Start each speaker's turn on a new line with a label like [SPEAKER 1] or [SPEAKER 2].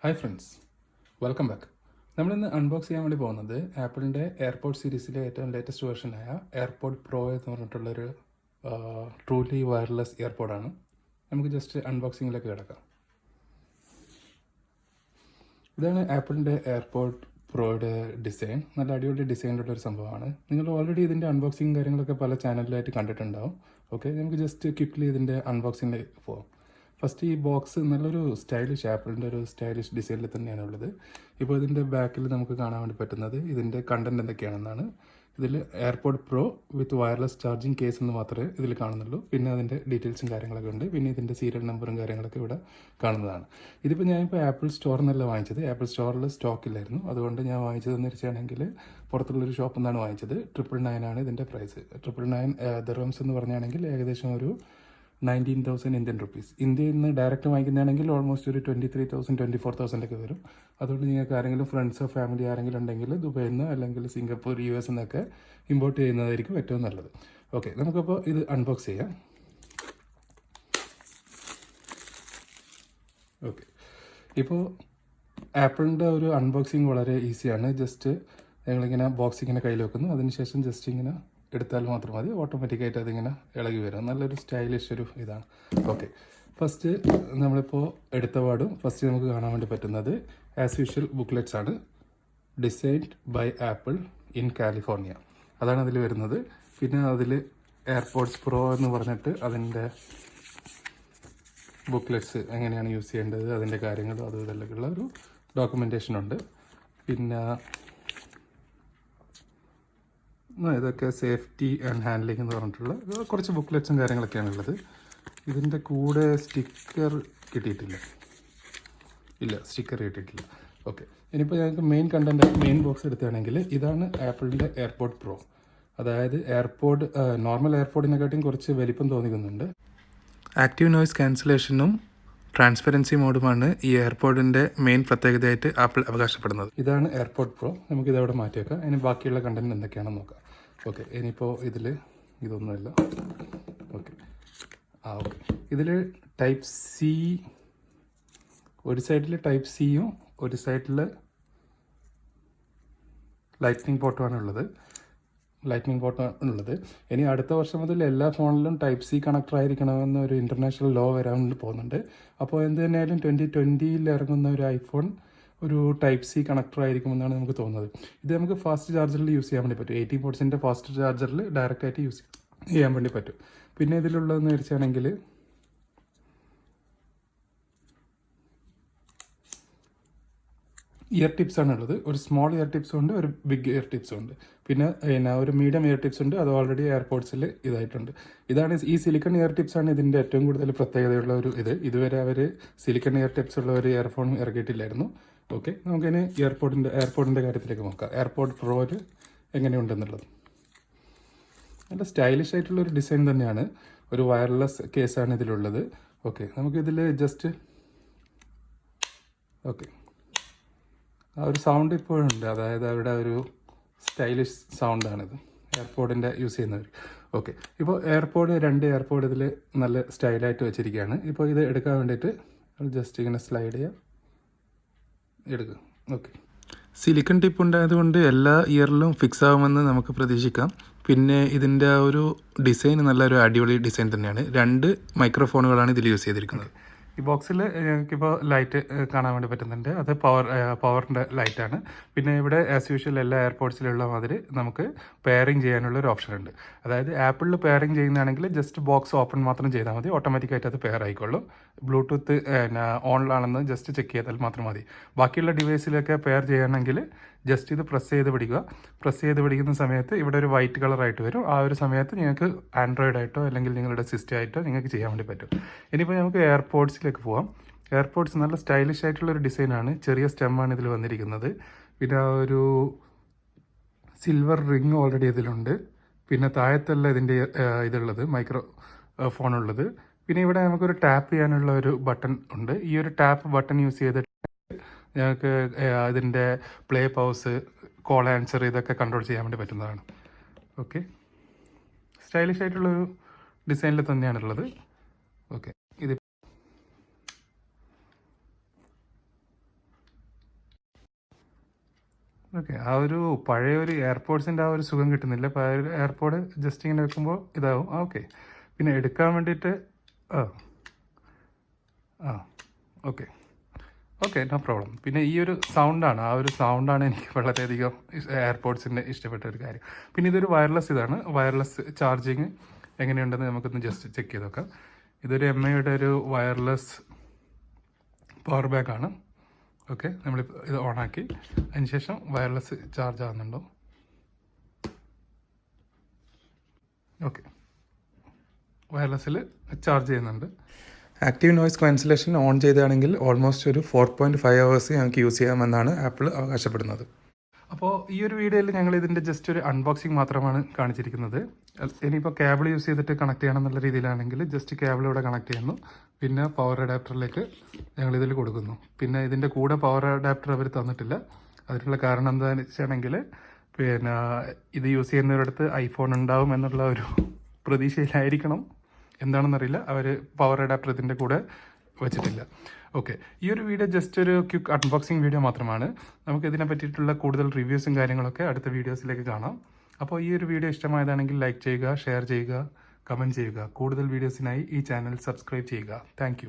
[SPEAKER 1] Hi friends, welcome back. നമ്മളിന്ന് unbox ചെയ്യാൻ വേണ്ടി പോകുന്നത് ആപ്പിളിൻ്റെ എയർപോഡ് സീരീസിലെ ഏറ്റവും ലേറ്റസ്റ്റ് വേർഷനായ എയർപോഡ് പ്രോ എന്ന് പറഞ്ഞിട്ടുള്ളൊരു ട്രൂലി വയർലെസ് ഇയർപോഡാണ്. നമുക്ക് ജസ്റ്റ് അൺബോക്സിങ്ങിലേക്ക് കിടക്കാം. ഇതാണ് ആപ്പിളിൻ്റെ എയർപോഡ് പ്രോയുടെ ഡിസൈൻ. നല്ല അടിപൊളി ഡിസൈനിലുള്ള ഒരു സംഭവമാണ്. നിങ്ങൾ ഓൾറെഡി ഇതിൻ്റെ അൺബോക്സിങ് കാര്യങ്ങളൊക്കെ പല ചാനലിലായിട്ട് കണ്ടിട്ടുണ്ടാവും. ഓക്കെ, നമുക്ക് ജസ്റ്റ് ക്വിക്ക്ലി ഇതിൻ്റെ അൺബോക്സിങ്ങിലേക്ക് പോകാം. ഫസ്റ്റ് ഈ ബോക്സ് നല്ലൊരു സ്റ്റൈലിഷ് ആപ്പിളിൻ്റെ ഒരു സ്റ്റൈലിഷ് ഡിസൈനിൽ തന്നെയാണ് ഉള്ളത്. ഇപ്പോൾ ഇതിൻ്റെ ബാക്കിൽ നമുക്ക് കാണാൻ വേണ്ടി പറ്റുന്നത് ഇതിൻ്റെ കണ്ടൻറ് എന്തൊക്കെയാണെന്നാണ്. ഇതിൽ എയർപോഡ് പ്രോ വിത്ത് വയർലെസ് ചാർജിങ് കേസ് എന്ന് മാത്രമേ ഇതിൽ കാണുന്നുള്ളൂ. പിന്നെ അതിൻ്റെ ഡീറ്റെയിൽസും കാര്യങ്ങളൊക്കെ ഉണ്ട്. പിന്നെ ഇതിൻ്റെ സീരിയൽ നമ്പറും കാര്യങ്ങളൊക്കെ ഇവിടെ കാണുന്നതാണ്. ഇതിപ്പോൾ ഞാനിപ്പോൾ ആപ്പിൾ സ്റ്റോറിൽ നിന്നല്ല വാങ്ങിച്ചത്. ആപ്പിൾ സ്റ്റോറിൽ സ്റ്റോക്കില്ലായിരുന്നു. അതുകൊണ്ട് ഞാൻ വാങ്ങിച്ചതെന്ന് വെച്ചാണെങ്കിൽ പുറത്തുള്ളൊരു ഷോപ്പിൽ നിന്നാണ് വാങ്ങിച്ചത്. 999 ആണ് ഇതിൻ്റെ പ്രൈസ്. 999 ദിർഹംസ് എന്ന് പറഞ്ഞാണെങ്കിൽ ഏകദേശം ഒരു 19,000 ഇന്ത്യൻ റുപ്പീസ്. ഇന്ത്യയിൽ നിന്ന് ഡയറക്റ്റ് വാങ്ങിക്കുന്നതാണെങ്കിൽ ഓൾമോസ്റ്റ് ഒരു 23,000 24,000 ഒക്കെ വരും. അതുകൊണ്ട് നിങ്ങൾക്ക് ആരെങ്കിലും ഫ്രണ്ട്സോ ഫാമിലി ആരെങ്കിലും ഉണ്ടെങ്കിൽ ദുബൈയിൽ നിന്ന് അല്ലെങ്കിൽ സിംഗപ്പൂർ US എന്നൊക്കെ ഇമ്പോർട്ട് ചെയ്യുന്നതായിരിക്കും ഏറ്റവും നല്ലത്. ഓക്കെ, നമുക്കപ്പോൾ ഇത് അൺബോക്സ് ചെയ്യാം. ഓക്കെ, ഇപ്പോൾ ആപ്പിളിൻ്റെ ഒരു അൺബോക്സിങ് വളരെ ഈസിയാണ്. ജസ്റ്റ് ഞങ്ങളിങ്ങനെ ബോക്സ് ഇങ്ങനെ കയ്യിൽ വെക്കുന്നു. അതിനുശേഷം ജസ്റ്റ് ഇങ്ങനെ എടുത്താൽ മാത്രം മതി. ഓട്ടോമാറ്റിക്കായിട്ട് അതിങ്ങനെ ഇളകി വരും. നല്ലൊരു സ്റ്റൈലിഷ് ഒരു ഇതാണ്. ഓക്കെ, ഫസ്റ്റ് നമ്മളിപ്പോൾ എടുത്ത പാടും ഫസ്റ്റ് നമുക്ക് കാണാൻ വേണ്ടി പറ്റുന്നത് ആസ് യൂഷ്വൽ ബുക്ക്ലെറ്റ്സ് ആണ്. Designed by Apple in California, അതാണ് അതിൽ വരുന്നത്. പിന്നെ അതിൽ എയർപോഡ്സ് പ്രോ എന്ന് പറഞ്ഞിട്ട് അതിൻ്റെ ബുക്ക്ലെറ്റ്സ് എങ്ങനെയാണ് യൂസ് ചെയ്യേണ്ടത്, അതിൻ്റെ കാര്യങ്ങളും അതും ഇതെല്ലാം ഒരു ഡോക്യുമെൻറ്റേഷൻ ഉണ്ട്. പിന്നെ ഇതൊക്കെ സേഫ്റ്റി ആൻഡ് ഹാൻഡ്ലിംഗ് എന്ന് പറഞ്ഞിട്ടുള്ള കുറച്ച് ബുക്ക്ലെറ്റ്സും കാര്യങ്ങളൊക്കെയാണ് ഉള്ളത്. ഇതിൻ്റെ കൂടെ സ്റ്റിക്കർ കിട്ടിയിട്ടില്ല. ഓക്കെ, ഇനിയിപ്പോൾ ഞങ്ങൾക്ക് മെയിൻ കണ്ടൻറ്റ് മെയിൻ ബോക്സ് എടുക്കുകയാണെങ്കിൽ ഇതാണ് ആപ്പിളിൻ്റെ എയർപോഡ് പ്രോ. അതായത് എയർപോഡ് നോർമൽ എയർപോഡിനെക്കാട്ടിയും കുറച്ച് വലിപ്പം തോന്നിക്കുന്നുണ്ട്. ആക്റ്റീവ് നോയ്സ് ക്യാൻസലേഷനും ട്രാൻസ്പെറൻസി മോഡുമാണ് ഈ എയർപോഡിൻ്റെ മെയിൻ പ്രത്യേകതയായിട്ട് ആപ്പിൾ അവകാശപ്പെടുന്നത്. ഇതാണ് എയർപോഡ് പ്രോ. നമുക്കിതവിടെ മാറ്റി വെക്കാം. ഇനി ബാക്കിയുള്ള കണ്ടൻറ്റ് എന്തൊക്കെയാണെന്ന് നോക്കാം. ഓക്കെ, ഇനിയിപ്പോൾ ഇതിൽ ഇതൊന്നുമില്ല. ഓക്കെ, ഓക്കെ, ഇതിൽ ടൈപ്പ് സി, ഒരു സൈഡിൽ ടൈപ്പ് സിയും ഒരു സൈഡിൽ ലൈറ്റ്നിങ് പോർട്ടുമാണ് ഉള്ളത്. ഇനി അടുത്ത വർഷം മുതൽ എല്ലാ ഫോണിലും ടൈപ്പ് സി കണക്ടർ ആയിരിക്കണമെന്ന് ഒരു ഇൻ്റർനാഷണൽ ലോ വരാൻ പോകുന്നുണ്ട്. അപ്പോൾ എന്ത് തന്നെയായാലും 2020 ഇറങ്ങുന്ന ഒരു ഐഫോൺ ഒരു ടൈപ്പ് സി കണക്ടർ ആയിരിക്കുമെന്നാണ് നമുക്ക് തോന്നുന്നത്. ഇത് നമുക്ക് ഫാസ്റ്റ് ചാർജറിൽ യൂസ് ചെയ്യാൻ വേണ്ടി പറ്റും. 18 വാട്ട്സിൻ്റെ ഫാസ്റ്റ് ചാർജറിൽ ഡയറക്റ്റായിട്ട് യൂസ് ചെയ്യാൻ വേണ്ടി പറ്റും. പിന്നെ ഇതിലുള്ളതെന്ന് വെച്ചാണെങ്കിൽ ഇയർ ടിപ്സ് ആണുള്ളത്. ഒരു സ്മോൾ ഇയർ ടിപ്സും ഉണ്ട്, ഒരു ബിഗ് ഇയർ ടിപ്സും ഉണ്ട്. പിന്നെ ഒരു മീഡിയം ഇയർ ടിപ്സ് ഉണ്ട്. അത് ഓൾറെഡി എയർപോഡ്സിൽ ഇതായിട്ടുണ്ട്. ഇതാണ് ഈ സിലിക്കൺ ഇയർ ടിപ്സ് ആണ് ഇതിൻ്റെ ഏറ്റവും കൂടുതൽ പ്രത്യേകതയുള്ള ഒരു ഇതുവരെ അവർ സിലിക്കൺ ഇയർ ടിപ്സ് ഉള്ള ഒരു ഇയർഫോൺ ഇറക്കിയിട്ടില്ലായിരുന്നു. ഓക്കെ, നമുക്കിനി എയർപോഡിൻ്റെ കാര്യത്തിലേക്ക് നോക്കാം. എയർപോഡ് പ്രോയിൽ എങ്ങനെയുണ്ടെന്നുള്ളത് നല്ല സ്റ്റൈലിഷ് ആയിട്ടുള്ള ഒരു ഡിസൈൻ തന്നെയാണ്. ഒരു വയർലെസ് കേസാണ് ഇതിലുള്ളത്. ഓക്കെ, നമുക്കിതിൽ ജസ്റ്റ് ഓക്കെ ആ ഒരു സൗണ്ട് ഇപ്പോഴുണ്ട്. അതായത് അവിടെ ഒരു സ്റ്റൈലിഷ് സൗണ്ടാണിത് എയർപോഡിൻ്റെ യൂസ് ചെയ്യുന്നവർ. ഓക്കെ, ഇപ്പോൾ രണ്ട് എയർപോഡ് ഇതിൽ നല്ല സ്റ്റൈലായിട്ട് വെച്ചിരിക്കുകയാണ്. ഇപ്പോൾ ഇത് എടുക്കാൻ വേണ്ടിയിട്ട് ജസ്റ്റ് ഇങ്ങനെ സ്ലൈഡ് ചെയ്യാം, എടുക്കുക. ഓക്കെ, സിലിക്കൺ ടിപ്പ് ഉണ്ടായതുകൊണ്ട് എല്ലാ ഇയറിലും ഫിക്സ് ആകുമെന്ന് നമുക്ക് പ്രതീക്ഷിക്കാം. പിന്നെ ഇതിൻ്റെ ആ ഒരു ഡിസൈൻ നല്ലൊരു അടിപൊളി ഡിസൈൻ തന്നെയാണ്. 2 മൈക്രോഫോണുകളാണ് ഇതിൽ യൂസ് ചെയ്തിരിക്കുന്നത്. ഈ ബോക്സിൽ ഞങ്ങൾക്കിപ്പോൾ ലൈറ്റ് കാണാൻ വേണ്ടി പറ്റുന്നുണ്ട്. അത് പവറിൻ്റെ ലൈറ്റാണ്. പിന്നെ ഇവിടെ ആസ് യൂഷ്വൽ എല്ലാ എയർപോഡ്സിലുള്ള മാതിരി നമുക്ക് പെയറിങ് ചെയ്യാനുള്ള ഒരു ഓപ്ഷൻ ഉണ്ട്. അതായത് ആപ്പിളിൽ പെയറിങ് ചെയ്യുന്നതാണെങ്കിൽ ജസ്റ്റ് ബോക്സ് ഓപ്പൺ മാത്രം ചെയ്താൽ മതി, ഓട്ടോമാറ്റിക്കായിട്ട് അത് പെയർ ആയിക്കോളും. ബ്ലൂടൂത്ത് ഓണിലാണെന്ന് ജസ്റ്റ് ചെക്ക് ചെയ്താൽ മാത്രം മതി. ബാക്കിയുള്ള ഡിവൈസിലൊക്കെ പെയർ ചെയ്യണമെങ്കിൽ ജസ്റ്റ് ഇത് പ്രസ് ചെയ്ത് പിടിക്കുന്ന സമയത്ത് ഇവിടെ ഒരു വൈറ്റ് കളറായിട്ട് വരും. ആ ഒരു സമയത്ത് നിങ്ങൾക്ക് ആൻഡ്രോയിഡ് ആയിട്ടോ അല്ലെങ്കിൽ നിങ്ങളുടെ സിസ്റ്റം ആയിട്ടോ നിങ്ങൾക്ക് ചെയ്യാൻ വേണ്ടി പറ്റും. ഇനിയിപ്പോൾ നമുക്ക് എയർപോഡ്സിലേക്ക് പോകാം. എയർപോഡ്സ് നല്ല സ്റ്റൈലിഷ് ആയിട്ടുള്ളൊരു ഡിസൈനാണ്. ചെറിയ സ്റ്റെമ്മാണ് ഇതിൽ വന്നിരിക്കുന്നത്. പിന്നെ ഒരു സിൽവർ റിങ് ഓൾറെഡി ഇതിലുണ്ട്. പിന്നെ താഴത്തല്ല ഇതിൻ്റെ ഇതുള്ളത് മൈക്രോ ഫോണുള്ളത്. പിന്നെ ഇവിടെ നമുക്കൊരു ടാപ്പ് ചെയ്യാനുള്ള ഒരു ബട്ടൺ ഉണ്ട്. ഈ ഒരു ടാപ്പ് ബട്ടൺ യൂസ് ചെയ്തിട്ട് ഞങ്ങൾക്ക് ഇതിൻ്റെ പ്ലേ പൗസ് കോൾ ആൻസർ ഇതൊക്കെ കൺട്രോൾ ചെയ്യാൻ വേണ്ടി പറ്റുന്നതാണ്. ഓക്കെ, സ്റ്റൈലിഷ് ആയിട്ടുള്ളൊരു ഡിസൈനിൽ തന്നെയാണുള്ളത്. ഓക്കെ, ഇത് ഓക്കെ, ആ ഒരു പഴയ ഒരു എയർപോർട്സിൻ്റെ ആ ഒരു സുഖം കിട്ടുന്നില്ല. പഴയ എയർപോഡ് ജസ്റ്റ് ഇങ്ങനെ വെക്കുമ്പോൾ ഇതാവും. ഓക്കെ, പിന്നെ എടുക്കാൻ വേണ്ടിയിട്ട് ആ ആ ഓക്കെ ഓക്കെ, നോ പ്രോബ്ലം. പിന്നെ ഈ ഒരു സൗണ്ടാണ്, ആ ഒരു സൗണ്ടാണ് എനിക്ക് വളരെയധികം എയർപോഡ്സിൻ്റെ ഇഷ്ടപ്പെട്ട ഒരു കാര്യം. പിന്നെ ഇതൊരു വയർലെസ് ഇതാണ്. വയർലെസ് ചാർജിങ് എങ്ങനെയുണ്ടെന്ന് നമുക്കൊന്ന് ജസ്റ്റ് ചെക്ക് ചെയ്ത് നോക്കാം. ഇതൊരു MIയുടെ ഒരു വയർലെസ് പവർ ബാങ്കാണ്. ഓക്കെ, നമ്മളിപ്പോൾ ഇത് ഓണാക്കി അതിന് ശേഷം വയർലെസ് ചാർജ് ആകുന്നുണ്ടോ? ഓക്കെ, വയർലെസ്സിൽ ചാർജ് ചെയ്യുന്നുണ്ട്. ആക്റ്റീവ് നോയ്സ് ക്യാൻസലേഷൻ ഓൺ ചെയ്താണെങ്കിൽ ഓൾമോസ്റ്റ് ഒരു 4.5 hours ഞങ്ങൾക്ക് യൂസ് ചെയ്യാമെന്നാണ് ആപ്പിൾ അവകാശപ്പെടുന്നത്. അപ്പോൾ ഈ ഒരു വീഡിയോയിൽ ഞങ്ങൾ ഇതിൻ്റെ ജസ്റ്റ് ഒരു അൺബോക്സിങ് മാത്രമാണ് കാണിച്ചിരിക്കുന്നത്. ഇനിയിപ്പോൾ കേബിൾ യൂസ് ചെയ്തിട്ട് കണക്ട് ചെയ്യണം എന്നുള്ള രീതിയിലാണെങ്കിൽ ജസ്റ്റ് കേബിൾ ഇവിടെ കണക്ട് ചെയ്യുന്നു. പിന്നെ പവർ അഡാപ്റ്ററിലേക്ക് ഞങ്ങളിതിൽ കൊടുക്കുന്നു. പിന്നെ ഇതിൻ്റെ കൂടെ പവർ അഡാപ്റ്റർ അവർ തന്നിട്ടില്ല. അതിനുള്ള കാരണം എന്താണെന്ന് വെച്ചാണെങ്കിൽ പിന്നെ ഇത് യൂസ് ചെയ്യുന്നവരടുത്ത് ഐഫോൺ ഉണ്ടാവും എന്നുള്ള ഒരു പ്രതീക്ഷയിലായിരിക്കണം, എന്താണെന്നറിയില്ല, അവർ പവർ അഡാപ്റ്റർ ഇതിൻ്റെ കൂടെ വെച്ചിട്ടില്ല. ഓക്കെ, ഈ ഒരു വീഡിയോ ജസ്റ്റ് ഒരു ക്വിക്ക് അൺബോക്സിങ് വീഡിയോ മാത്രമാണ്. നമുക്ക് ഇതിനെ പറ്റിയിട്ടുള്ള കൂടുതൽ റിവ്യൂസും കാര്യങ്ങളൊക്കെ അടുത്ത വീഡിയോസിലേക്ക് കാണാം. അപ്പോൾ ഈ ഒരു വീഡിയോ ഇഷ്ടമായതാണെങ്കിൽ ലൈക്ക് ചെയ്യുക, ഷെയർ ചെയ്യുക, കമൻറ്റ് ചെയ്യുക. കൂടുതൽ വീഡിയോസിനായി ഈ ചാനൽ സബ്സ്ക്രൈബ് ചെയ്യുക. താങ്ക്